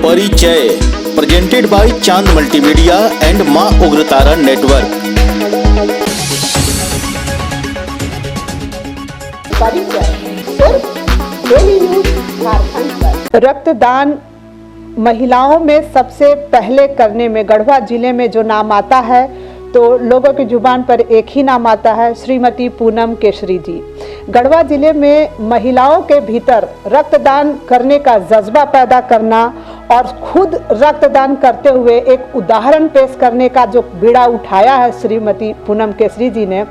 परिचय presented by चांद multimedia and मां उग्रतारा नेटवर्क। रक्तदान महिलाओं में सबसे पहले करने में गढ़वा जिले में जो नाम आता है तो लोगों की जुबान पर एक ही नाम आता है, श्रीमती पूनम केसरी जी। गढ़वा जिले में महिलाओं के भीतर रक्तदान करने का जज्बा पैदा करना और खुद रक्तदान करते हुए एक उदाहरण पेश करने का जो बीड़ा उठाया है श्रीमती पूनम केसरी जी ने,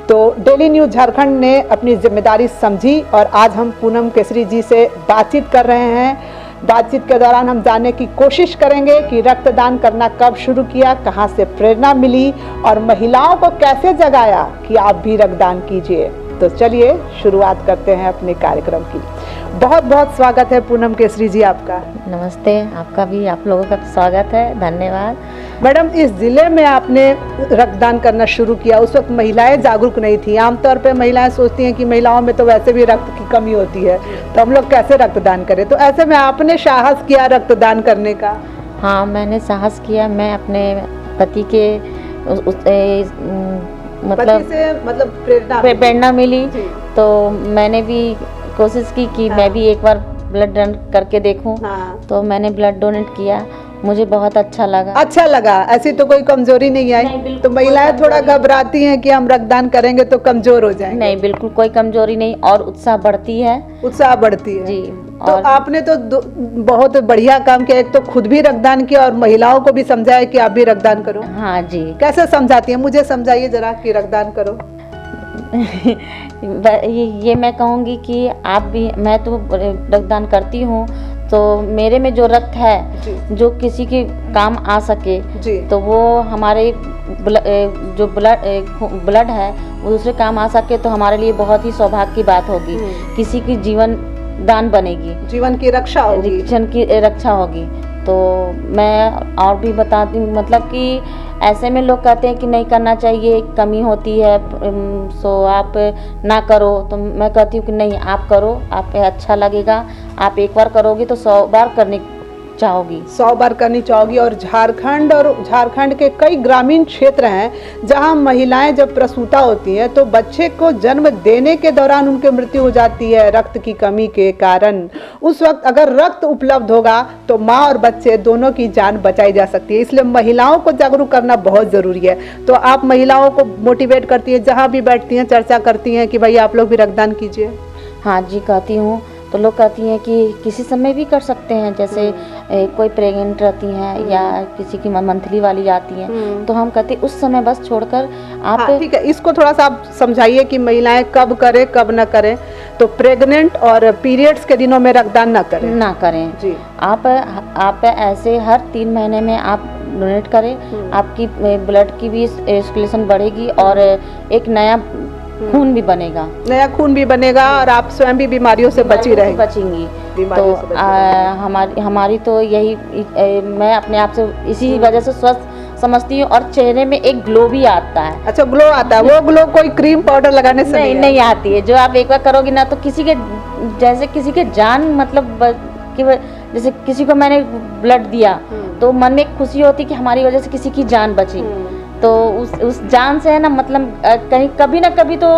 तो डेली न्यूज़ झारखंड ने अपनी जिम्मेदारी समझी और आज हम पूनम केसरी जी से बातचीत कर रहे हैं। बातचीत के दौरान हम जानने की कोशिश करेंगे कि रक्तदान करना कब शुरू किया, कहां से प्रेरणा मिली और महिलाओं को कैसे जगाया कि आप भी रक्तदान कीजिए। तो चलिए शुरुआत करते हैं अपने कार्यक्रम की। बहुत बहुत स्वागत है पूनम केसरी जी आपका। नमस्ते, आपका भी, आप लोगों का स्वागत है, धन्यवाद। मैडम, इस जिले में आपने रक्तदान करना शुरू किया, उस वक्त महिलाएं जागरूक नहीं थी। आमतौर पे महिलाएं सोचती हैं कि महिलाओं में तो वैसे भी रक्त की कमी होती है, तो हम लोग कैसे रक्तदान करें। तो ऐसे में आपने साहस किया रक्तदान करने का? हाँ, मैंने साहस किया। मैं अपने पति के मतलब प्रेरणा मिली, तो मैंने भी कोशिश की कि मैं भी एक बार ब्लड डोनेट करके देखूं। तो मैंने ब्लड डोनेट किया, मुझे बहुत अच्छा लगा। ऐसी तो कोई कमजोरी नहीं आई? तो महिलाएं थोड़ा घबराती हैं कि हम रक्तदान करेंगे तो कमजोर हो जाएंगे। नहीं, बिल्कुल कोई कमजोरी नहीं, और उत्साह बढ़ती है जी। तो आपने तो बहुत बढ़िया काम किया, एक तो खुद भी रक्तदान किया और महिलाओं को भी समझाया कि आप भी रक्तदान करो। हाँ जी। कैसे समझाती हैं, मुझे समझाइए जरा कि रक्तदान करो। ये मैं कहूँगी कि आप भी, मैं तो रक्तदान करती हूँ, तो मेरे में जो रक्त है जो किसी के काम आ सके तो वो हमारे जो ब्लड है वो दूसरे काम आ सके तो हमारे लिए बहुत ही सौभाग्य की बात होगी। किसी की जीवन दान बनेगी, जीवन की रक्षा होगी। तो मैं और भी बताती हूँ, मतलब कि ऐसे में लोग कहते हैं कि नहीं करना चाहिए, कमी होती है, सो आप ना करो। तो मैं कहती हूँ कि नहीं, आप करो, आप अच्छा लगेगा। आप एक बार करोगे तो 100 बार करनी चाहोगी। और झारखंड के कई ग्रामीण क्षेत्र हैं जहां महिलाएं जब प्रसूता होती हैं तो बच्चे को जन्म देने के दौरान उनकी मृत्यु हो जाती है रक्त की कमी के कारण। उस वक्त अगर रक्त उपलब्ध होगा तो माँ और बच्चे दोनों की जान बचाई जा सकती है। इसलिए महिलाओं को जागरूक करना बहुत ज़रूरी है। तो आप महिलाओं को मोटिवेट करती हैं, जहाँ भी बैठती हैं चर्चा करती हैं कि भाई आप लोग भी रक्तदान कीजिए? हाँ जी, कहती हूँ। तो लोग कहती हैं कि किसी समय भी कर सकते हैं, जैसे कोई प्रेग्नेंट रहती हैं या किसी की मंथली वाली आती हैं, तो हम कहते हैं उस समय बस छोड़कर आप। हाँ, ठीक है, इसको थोड़ा सा आप समझाइए कि महिलाएं कब करें कब ना करें। तो प्रेग्नेंट और पीरियड्स के दिनों में रक्तदान ना करें जी। आप ऐसे हर 3 महीने में आप डोनेट करें, आपकी ब्लड की भी सर्कुलेशन बढ़ेगी और एक नया खून भी बनेगा और आप स्वयं भी बीमारियों से बचेंगी। तो हमारी तो यही, मैं अपने आप से इसी वजह से स्वस्थ समझती हूँ और चेहरे में एक ग्लो भी आता है। अच्छा, ग्लो आता है? वो ग्लो कोई क्रीम पाउडर लगाने से नहीं आती है। जो आप एक बार करोगी ना तो किसी के जान, मतलब जैसे किसी को मैंने ब्लड दिया तो मन में एक खुशी होती कि हमारी वजह से किसी की जान बची। तो उस जान से है ना, मतलब कहीं कभी ना कभी तो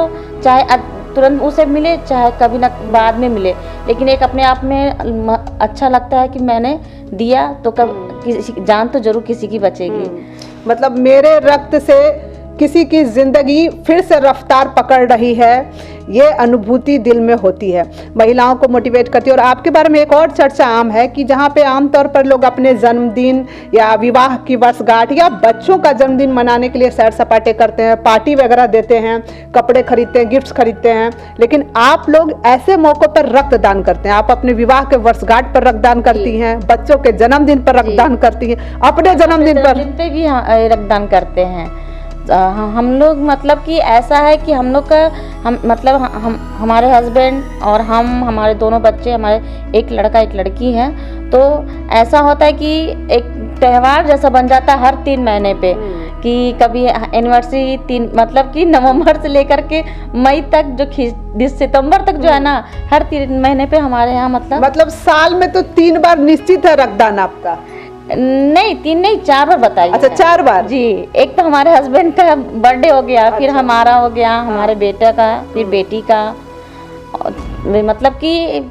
चाहे तुरंत उसे मिले चाहे कभी ना बाद में मिले, लेकिन एक अपने आप में अच्छा लगता है कि मैंने दिया तो किसी जान तो जरूर किसी की बचेगी। मतलब मेरे रक्त से किसी की जिंदगी फिर से रफ्तार पकड़ रही है, ये अनुभूति दिल में होती है। महिलाओं को मोटिवेट करती है। और आपके बारे में एक और चर्चा आम है कि जहाँ पे आमतौर पर लोग अपने जन्मदिन या विवाह की वर्षगांठ या बच्चों का जन्मदिन मनाने के लिए सैर सपाटे करते हैं, पार्टी वगैरह देते हैं, कपड़े खरीदते हैं, गिफ्ट्स खरीदते हैं, लेकिन आप लोग ऐसे मौक़ों पर रक्तदान करते हैं। आप अपने विवाह के वर्षगांठ पर रक्तदान करती हैं, बच्चों के जन्मदिन पर रक्तदान करती हैं, अपने जन्मदिन पर भी रक्तदान करते हैं। हम लोग, मतलब कि ऐसा है कि हम लोग का हमारे हस्बैंड और हमारे दोनों बच्चे, हमारे एक लड़का एक लड़की हैं, तो ऐसा होता है कि एक त्यौहार जैसा बन जाता है हर 3 महीने पे कि कभी एनिवर्सरी 3 मतलब कि नवंबर से लेकर के मई तक जो सितंबर तक जो है ना, हर 3 महीने पे हमारे यहाँ मतलब साल में तो 3 बार निश्चित है रक्तदान आपका? नहीं 3 नहीं 4 बार बताइए। अच्छा 4 बार जी। एक तो हमारे हस्बैंड का बर्थडे हो गया, फिर हमारा हो गया, हमारे बेटे का, फिर बेटी का, मतलब कि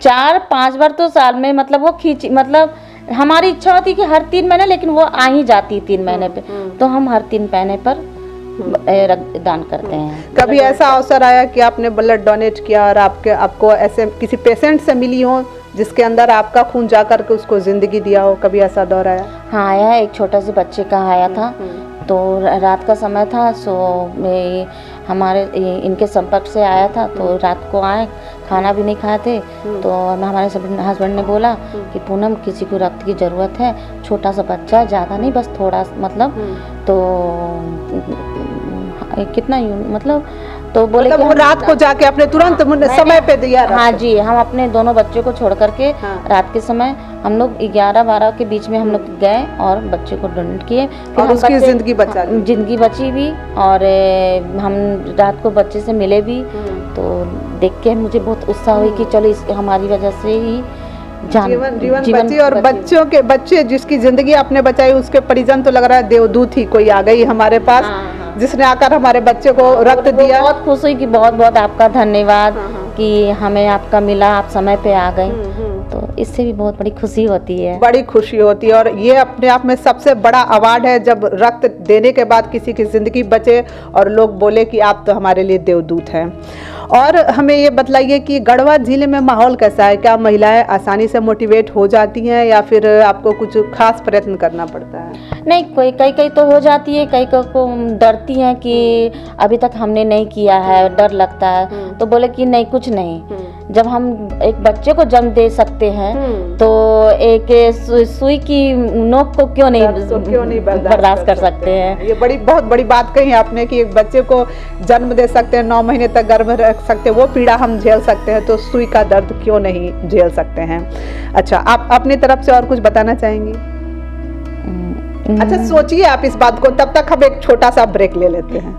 4-5 बार तो साल में, मतलब वो खींची, मतलब हमारी इच्छा होती कि हर 3 महीने, लेकिन वो आ ही जाती 3 महीने पे, तो हम हर 3 महीने पर रक्तदान करते हैं। कभी ऐसा अवसर आया कि आपने ब्लड डोनेट किया और आपको ऐसे किसी पेशेंट से मिली हो जिसके अंदर आपका खून जा करके उसको जिंदगी दिया हो? कभी ऐसा दौर आया? हाँ आया है, एक छोटा से बच्चे का आया था। तो रात का समय था, सो हमारे इनके संपर्क से आया था, तो रात को आए, खाना भी नहीं खाए थे, तो हमारे हस्बैंड ने बोला कि पूनम किसी को रक्त की ज़रूरत है, छोटा सा बच्चा, ज़्यादा नहीं, बस थोड़ा, मतलब तो कितना मतलब, तो बोले मतलब कि रात को जाके आपने तुरंत समय पे दिया? हाँ जी, हम अपने दोनों बच्चों को छोड़ करके रात के समय हम लोग 11-12 के बीच में हम लोग गए और बच्चे को डोनेट किए, और उसकी जिंदगी बची भी, और हम रात को बच्चे से मिले भी। तो देख के मुझे बहुत उत्साह हुई कि चलो इस हमारी वजह से ही जीवन बची, और बच्चे जिसकी जिंदगी आपने बचाई उसके परिजन तो लग रहा है देवदूत ही कोई आ गई हमारे पास, जिसने आकर हमारे बच्चे को रक्त दिया। बहुत खुश हुई कि बहुत बहुत आपका धन्यवाद कि हमें आपका मिला, आप समय पे आ गए, तो इससे भी बहुत बड़ी खुशी होती है। बड़ी खुशी होती है, और ये अपने आप में सबसे बड़ा अवार्ड है जब रक्त देने के बाद किसी की जिंदगी बचे और लोग बोले कि आप तो हमारे लिए देवदूत हैं। और हमें ये बतलाइए कि गढ़वा जिले में माहौल कैसा है? क्या महिलाएं आसानी से मोटिवेट हो जाती हैं या फिर आपको कुछ खास प्रयत्न करना पड़ता है? नहीं, कई तो हो जाती है, कई को डरती हैं कि अभी तक हमने नहीं किया है, डर लगता है, तो बोले कि नहीं कुछ नहीं, जब हम एक बच्चे को जन्म दे सकते हैं तो एक सुई की नोक को क्यों नहीं बर्दाश्त कर सकते हैं? ये बहुत बड़ी बात कही आपने कि एक बच्चे को जन्म दे सकते हैं, 9 महीने तक गर्भ में रख सकते हैं, वो पीड़ा हम झेल सकते हैं, तो सुई का दर्द क्यों नहीं झेल सकते हैं? अच्छा, आप अपनी तरफ से और कुछ बताना चाहेंगी? अच्छा, सोचिए आप इस बात को, तब तक हम एक छोटा सा ब्रेक ले लेते हैं।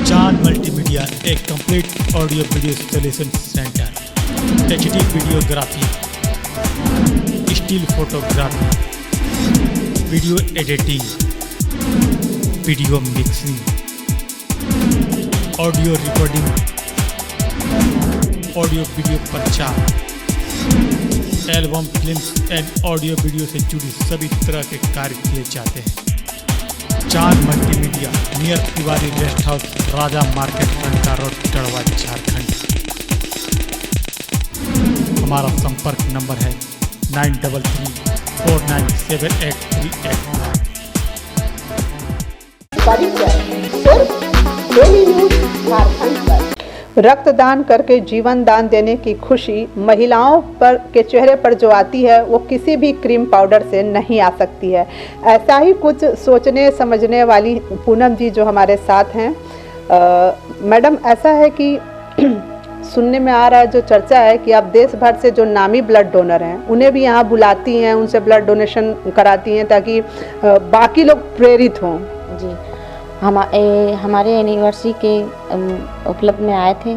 चांद मल्टीमीडिया, एक complete audio video solution centre, HD videography, still photography, video editing, video mixing, audio recording, audio video प्रचार, album, films and audio video से जुड़ी सभी तरह के कार्य किए जाते हैं। Chand multimedia, near Tiwari rest house, Raja market, Ranka road, Garhwa, Jharkhand. हमारा संपर्क नंबर है 93497838। रक्तदान करके जीवन दान देने की खुशी महिलाओं पर के चेहरे पर जो आती है वो किसी भी क्रीम पाउडर से नहीं आ सकती है। ऐसा ही कुछ सोचने समझने वाली पूनम जी जो हमारे साथ हैं। मैडम, ऐसा है कि सुनने में आ रहा है, जो चर्चा है कि आप देश भर से जो नामी ब्लड डोनर हैं उन्हें भी यहाँ बुलाती हैं, उनसे ब्लड डोनेशन कराती हैं ताकि बाकी लोग प्रेरित हों। जी, हमारे एनिवर्सरी के उपलब्ध में आए थे,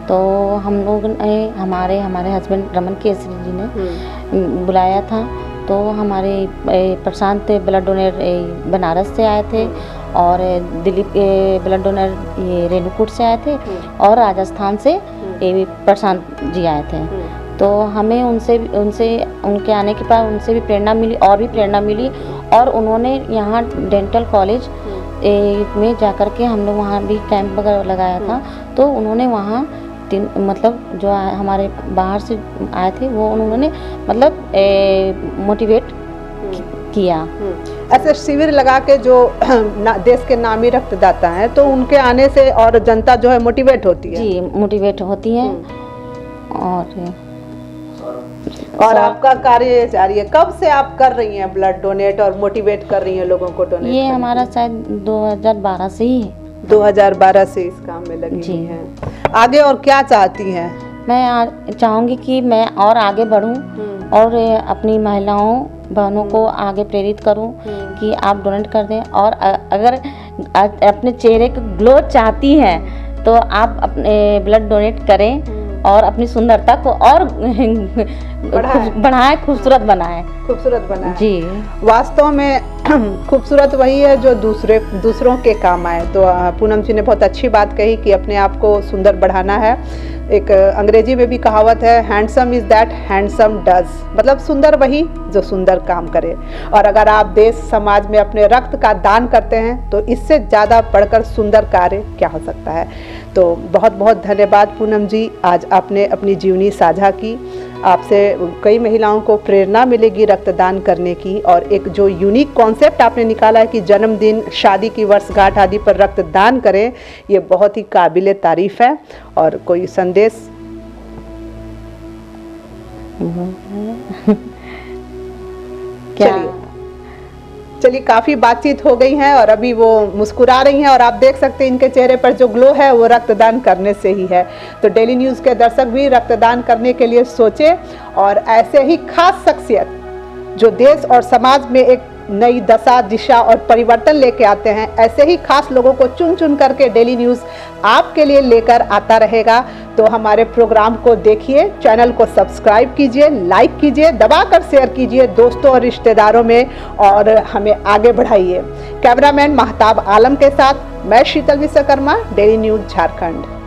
तो हम लोग हमारे हस्बैंड रमन केसरी जी ने बुलाया था। तो हमारे प्रशांत ब्लड डोनर बनारस से आए थे, और दिलीप ब्लड डोनर ये रेणुकूट से आए थे, और राजस्थान से प्रशांत जी आए थे। तो हमें उनसे उनके आने के बाद उनसे भी प्रेरणा मिली, और भी प्रेरणा मिली, और उन्होंने यहाँ डेंटल कॉलेज में जाकर के हम लोग वहाँ भी कैंप वगैरह लगाया था। तो उन्होंने वहाँ मतलब जो हमारे बाहर से आए थे वो उन्होंने मतलब मोटिवेट किया। ऐसे शिविर लगा के जो देश के नामी रक्तदाता हैं तो उनके आने से और जनता जो है मोटिवेट होती है। जी, मोटिवेट होती है। और आपका कार्य जारी है। कब से आप कर रही हैं ब्लड डोनेट और मोटिवेट कर रही हैं लोगों को डोनेट? ये हमारा शायद 2012 से ही है। 2012 से इस काम में लगी हुई हैं। आगे और क्या चाहती हैं? मैं चाहूँगी कि मैं और आगे बढ़ूँ और अपनी महिलाओं बहनों को आगे प्रेरित करूं कि आप डोनेट कर दें। और अगर अपने चेहरे को ग्लो चाहती हैं तो आप अपने ब्लड डोनेट करें और अपनी सुंदरता को और बढ़ाएं, खूबसूरत बनाएं। जी, वास्तव में खूबसूरत वही है जो दूसरों के काम आए। तो पूनम जी ने बहुत अच्छी बात कही कि अपने आप को सुंदर बढ़ाना है। एक अंग्रेजी में भी कहावत है, handsome is that handsome does, मतलब सुंदर वही जो सुंदर काम करे। और अगर आप देश समाज में अपने रक्त का दान करते हैं तो इससे ज़्यादा बढ़कर सुंदर कार्य क्या हो सकता है। तो बहुत बहुत धन्यवाद पूनम जी, आज आपने अपनी जीवनी साझा की। आपसे कई महिलाओं को प्रेरणा मिलेगी रक्तदान करने की। और एक जो यूनिक कॉन्सेप्ट आपने निकाला है कि जन्मदिन, शादी की वर्षगांठ आदि पर रक्तदान करें, ये बहुत ही काबिले तारीफ है। और कोई संदेश? चलिए काफ़ी बातचीत हो गई है और अभी वो मुस्कुरा रही हैं और आप देख सकते हैं इनके चेहरे पर जो ग्लो है वो रक्तदान करने से ही है। तो डेली न्यूज़ के दर्शक भी रक्तदान करने के लिए सोचें और ऐसे ही खास शख्सियत जो देश और समाज में एक नई दशा, दिशा और परिवर्तन लेके आते हैं, ऐसे ही खास लोगों को चुन चुन करके डेली न्यूज़ आपके लिए लेकर आता रहेगा। तो हमारे प्रोग्राम को देखिए, चैनल को सब्सक्राइब कीजिए, लाइक कीजिए, दबाकर शेयर कीजिए दोस्तों और रिश्तेदारों में और हमें आगे बढ़ाइए। कैमरामैन महताब आलम के साथ मैं शीतल विश्वकर्मा, डेली न्यूज़ झारखंड।